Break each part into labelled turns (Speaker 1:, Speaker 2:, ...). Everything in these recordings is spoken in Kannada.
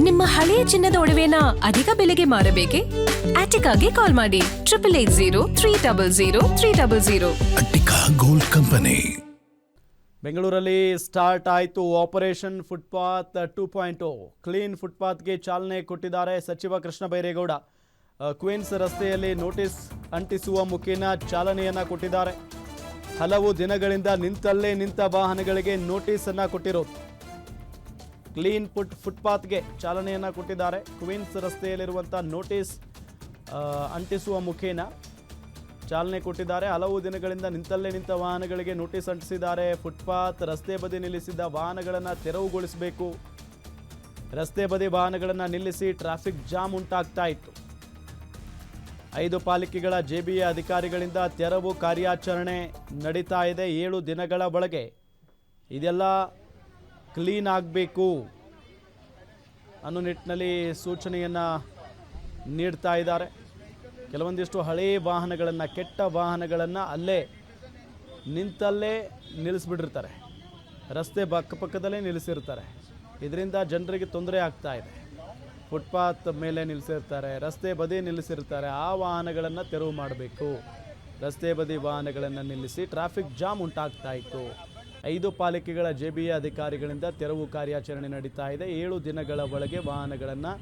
Speaker 1: ನಿಮ್ಮ ಹಳೆಯ ಚಿನ್ನದ ಒಡವೆನ ಅಧಿಕ ಬೆಲೆಗೆ ಮಾರಬೇಕೆ? ಆಟಿಕಾಗೆ ಕಾಲ್ ಮಾಡಿ 8880
Speaker 2: ಅಟ್ಟಿಕಾ ಗೋಲ್ಡ್ ಕಂಪನಿ.
Speaker 3: ಬೆಂಗಳೂರಲ್ಲಿ ಸ್ಟಾರ್ಟ್ ಆಯಿತು ಆಪರೇಷನ್ ಫುಟ್ಪಾತ್ 2.0. ಕ್ಲೀನ್ ಫುಟ್ಪಾತ್ಗೆ ಚಾಲನೆ ಕೊಟ್ಟಿದ್ದಾರೆ ಸಚಿವ ಕೃಷ್ಣ ಬೈರೇಗೌಡ. ಕ್ವೀನ್ಸ್ ರಸ್ತೆಯಲ್ಲಿ ನೋಟಿಸ್ ಅಂಟಿಸುವ ಮುಖೇನ ಚಾಲನೆಯನ್ನು ಕೊಟ್ಟಿದ್ದಾರೆ. ಹಲವು ದಿನಗಳಿಂದ ನಿಂತಲ್ಲೇ ನಿಂತ ವಾಹನಗಳಿಗೆ ನೋಟಿಸ್ ಅನ್ನು ಕೊಟ್ಟಿರೋದು. ಕ್ಲೀನ್ ಫುಟ್ಪಾತ್ಗೆ ಚಾಲನೆಯನ್ನು ಕೊಟ್ಟಿದ್ದಾರೆ. ಕ್ವೀನ್ಸ್ ರಸ್ತೆಯಲ್ಲಿರುವಂಥ ನೋಟಿಸ್ ಅಂಟಿಸುವ ಮುಖೇನ ಚಾಲನೆ ಕೊಟ್ಟಿದ್ದಾರೆ. ಹಲವು ದಿನಗಳಿಂದ ನಿಂತಲ್ಲೇ ನಿಂತ ವಾಹನಗಳಿಗೆ ನೋಟಿಸ್ ಅಂಟಿಸಿದ್ದಾರೆ. ಫುಟ್ಪಾತ್ ರಸ್ತೆ ಬದಿ ನಿಲ್ಲಿಸಿದ್ದ ವಾಹನಗಳನ್ನು ತೆರವುಗೊಳಿಸಬೇಕು. ರಸ್ತೆ ಬದಿ ವಾಹನಗಳನ್ನು ನಿಲ್ಲಿಸಿ ಟ್ರಾಫಿಕ್ ಜಾಮ್ ಉಂಟಾಗ್ತಾ ಇತ್ತು. 5 ಪಾಲಿಕೆಗಳ ಜೆಬಿಎ ಅಧಿಕಾರಿಗಳಿಂದ ತೆರವು ಕಾರ್ಯಾಚರಣೆ ನಡೀತಾ ಇದೆ. 7 ದಿನಗಳ ಒಳಗೆ ಇದೆಲ್ಲ ಕ್ಲೀನ್ ಆಗಬೇಕು ಅನ್ನೋ ನಿಟ್ಟಿನಲ್ಲಿ ಸೂಚನೆಯನ್ನು ನೀಡ್ತಾ ಇದ್ದಾರೆ. ಕೆಲವೊಂದಿಷ್ಟು ಹಳೆಯ ವಾಹನಗಳನ್ನು, ಕೆಟ್ಟ ವಾಹನಗಳನ್ನು ಅಲ್ಲೇ ನಿಂತಲ್ಲೇ ನಿಲ್ಲಿಸ್ಬಿಟ್ಟಿರ್ತಾರೆ. ರಸ್ತೆ ಅಕ್ಕಪಕ್ಕದಲ್ಲೇ ನಿಲ್ಲಿಸಿರ್ತಾರೆ. ಇದರಿಂದ ಜನರಿಗೆ ತೊಂದರೆ ಆಗ್ತಾ ಇದೆ. ಫುಟ್ಪಾತ್ ಮೇಲೆ ನಿಲ್ಲಿಸಿರ್ತಾರೆ, ರಸ್ತೆ ಬದಿ ನಿಲ್ಲಿಸಿರ್ತಾರೆ. ಆ ವಾಹನಗಳನ್ನು ತೆರವು ಮಾಡಬೇಕು. ರಸ್ತೆ ಬದಿ ವಾಹನಗಳನ್ನು ನಿಲ್ಲಿಸಿ ಟ್ರಾಫಿಕ್ ಜಾಮ್ ಉಂಟಾಗ್ತಾ ಇತ್ತು. 5 ಪಾಲಿಕೆಗಳ ಜೆಬಿಎ ಅಧಿಕಾರಿಗಳಿಂದ ತೆರವು ಕಾರ್ಯಾಚರಣೆ ನಡೀತಾ ಇದೆ. 7 ದಿನಗಳ ಒಳಗೆ ವಾಹನಗಳನ್ನು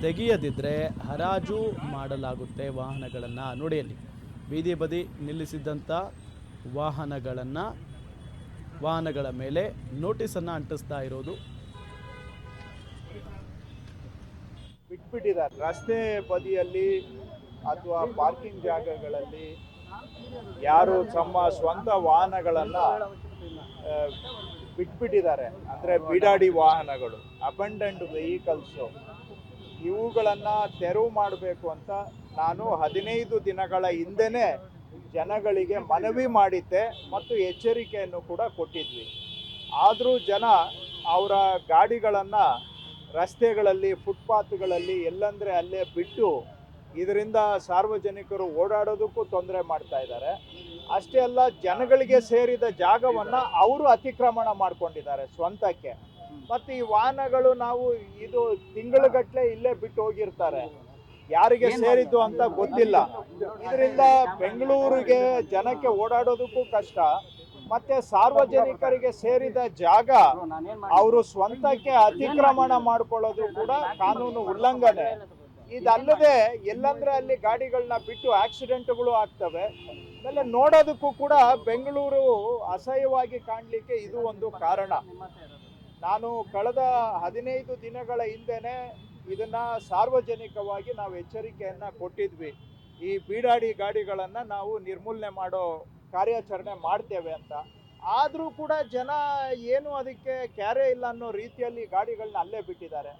Speaker 3: ತೆಗೆಯದಿದ್ದರೆ ಹರಾಜು ಮಾಡಲಾಗುತ್ತೆ. ನೋಡಿ ಅಲ್ಲಿ ಬೀದಿ ಬದಿ ನಿಲ್ಲಿಸಿದ್ದಂಥ ವಾಹನಗಳ ಮೇಲೆ ನೋಟಿಸನ್ನು ಅಂಟಿಸ್ತಾ ಇರೋದು.
Speaker 4: ಬಿಟ್ಬಿಟ್ಟಿದ್ದಾರೆ ರಸ್ತೆ ಬದಿಯಲ್ಲಿ ಅಥವಾ ಪಾರ್ಕಿಂಗ್ ಜಾಗಗಳಲ್ಲಿ. ಯಾರು ತಮ್ಮ ಸ್ವಂತ ವಾಹನಗಳನ್ನು ಬಿಟ್ಬಿಟ್ಟಿದ್ದಾರೆ, ಅಂದರೆ ಬಿಡಾಡಿ ವಾಹನಗಳು, ಅಬಂಡೆಂಡ್ ವೆಹಿಕಲ್ಸು, ಇವುಗಳನ್ನು ತೆರವು ಮಾಡಬೇಕು ಅಂತ ನಾನು 15 ದಿನಗಳ ಹಿಂದೆನೇ ಜನಗಳಿಗೆ ಮನವಿ ಮಾಡಿದ್ದೆ ಮತ್ತು ಎಚ್ಚರಿಕೆಯನ್ನು ಕೂಡ ಕೊಟ್ಟಿದ್ವಿ. ಆದರೂ ಜನ ಅವರ ಗಾಡಿಗಳನ್ನು ರಸ್ತೆಗಳಲ್ಲಿ, ಫುಟ್ಪಾತ್ಗಳಲ್ಲಿ ಎಲ್ಲಂದರೆ ಅಲ್ಲೇ ಬಿಟ್ಟು ಇದರಿಂದ ಸಾರ್ವಜನಿಕರು ಓಡಾಡೋದಕ್ಕೂ ತೊಂದರೆ ಮಾಡ್ತಾ ಇದ್ದಾರೆ. ಅಷ್ಟೇ ಅಲ್ಲ, ಜನಗಳಿಗೆ ಸೇರಿದ ಜಾಗವನ್ನು ಅವರು ಅತಿಕ್ರಮಣ ಮಾಡ್ಕೊಂಡಿದ್ದಾರೆ ಸ್ವಂತಕ್ಕೆ. ಮತ್ತು ಈ ವಾಹನಗಳು ನಾವು ಇದು ತಿಂಗಳುಗಟ್ಟಲೆ ಇಲ್ಲೇ ಬಿಟ್ಟು ಹೋಗಿರ್ತಾರೆ, ಯಾರಿಗೆ ಸೇರಿದ್ದು ಅಂತ ಗೊತ್ತಿಲ್ಲ. ಇದರಿಂದ ಬೆಂಗಳೂರಿಗೆ ಜನಕ್ಕೆ ಓಡಾಡೋದಕ್ಕೂ ಕಷ್ಟ, ಮತ್ತೆ ಸಾರ್ವಜನಿಕರಿಗೆ ಸೇರಿದ ಜಾಗ ಅವರು ಸ್ವಂತಕ್ಕೆ ಅತಿಕ್ರಮಣ ಮಾಡ್ಕೊಳ್ಳೋದು ಕೂಡ ಕಾನೂನು ಉಲ್ಲಂಘನೆ. ಇದಲ್ಲದೆ ಎಲ್ಲಂದ್ರೆ ಅಲ್ಲಿ ಗಾಡಿಗಳನ್ನ ಬಿಟ್ಟು ಆಕ್ಸಿಡೆಂಟ್ಗಳು ಆಗ್ತವೆ. ಆಮೇಲೆ ನೋಡೋದಕ್ಕೂ ಕೂಡ ಬೆಂಗಳೂರು ಅಸಹ್ಯವಾಗಿ ಕಾಣಲಿಕ್ಕೆ ಇದು ಒಂದು ಕಾರಣ. ನಾನು ಕಳೆದ 15 ದಿನಗಳ ಹಿಂದೆನೆ ಇದನ್ನ ಸಾರ್ವಜನಿಕವಾಗಿ ನಾವು ಎಚ್ಚರಿಕೆಯನ್ನ ಕೊಟ್ಟಿದ್ವಿ. ಈ ಬೀಡಾಡಿ ಗಾಡಿಗಳನ್ನು ನಾವು ನಿರ್ಮೂಲನೆ ಮಾಡೋ ಕಾರ್ಯಾಚರಣೆ ಮಾಡ್ತೇವೆ ಅಂತ. ಆದರೂ ಕೂಡ ಜನ ಏನು ಅದಕ್ಕೆ ಕ್ಯಾರೆ ಇಲ್ಲ ಅನ್ನೋ ರೀತಿಯಲ್ಲಿ ಗಾಡಿಗಳನ್ನ ಅಲ್ಲೇ ಬಿಟ್ಟಿದ್ದಾರೆ.